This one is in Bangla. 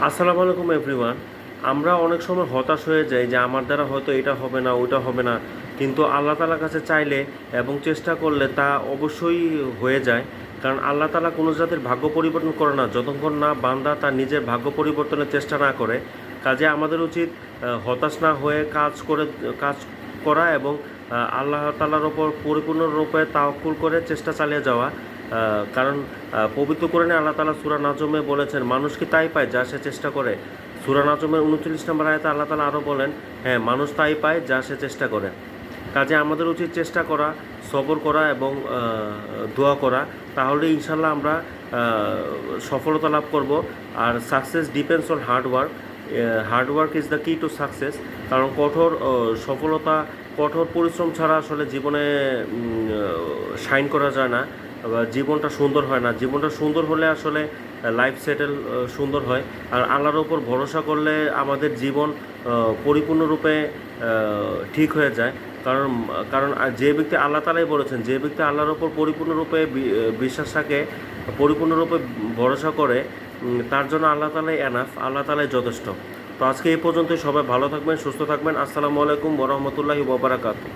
আসসালামু আলাইকুম এভরিওয়ান। আমরা অনেক সময় হতাশ হয়ে যাই যে আমার দ্বারা হয়তো এটা হবে না, ওইটা হবে না, কিন্তু আল্লাহ তাআলার কাছে চাইলে এবং চেষ্টা করলে তা অবশ্যই হয়ে যায়। কারণ আল্লাহ তাআলা কোনো জাতির ভাগ্য পরিবর্তন করে না যতক্ষণ না বান্দা তার নিজের ভাগ্য পরিবর্তনের চেষ্টা না করে। কাজে আমাদের উচিত হতাশ না হয়ে কাজ করা এবং আল্লাহ তাআলার ওপর পরিপূর্ণরূপে তাওয়াক্কুল করে চেষ্টা চালিয়ে যাওয়া। কারণ পবিত্র কোরআনে আল্লাহ তাআলা সূরা নাজমে বলেছেন, মানুষ কি তাই পায় যা সে চেষ্টা করে। সূরা নাজমের ৩৯ নম্বর আয়াতে আল্লাহ তাআলা আরও বলেন, হ্যাঁ, মানুষ তাই পায় যা সে চেষ্টা করে। কাজে আমাদের উচিত চেষ্টা করা, সবর করা এবং দোয়া করা। তাহলে ইনশাল্লাহ আমরা সফলতা লাভ করব। আর success depends on hard work. Hard work is the key to success. কারণ সফলতা কঠোর পরিশ্রম ছাড়া আসলে জীবনে শাইন করা যায় না বা জীবনটা সুন্দর হয় না। জীবনটা সুন্দর হলে আসলে লাইফ সেটেল সুন্দর হয়। আর আল্লাহর ওপর ভরসা করলে আমাদের জীবন পরিপূর্ণরূপে ঠিক হয়ে যায়। কারণ কারণ যে ব্যক্তি আল্লাহ তাআলাই বলেছেন, যে ব্যক্তি আল্লাহর ওপর পরিপূর্ণরূপে বিশ্বাস রাখে, পরিপূর্ণরূপে ভরসা করে, তার জন্য আল্লাহ তাআলাই এনাফ, আল্লাহ তাআলাই যথেষ্ট। তো আজকে এই পর্যন্তই। সবাই ভালো থাকবেন, সুস্থ থাকবেন। আসসালামু আলাইকুম ওয়া রাহমাতুল্লাহি ওয়া বারাকাতুহু।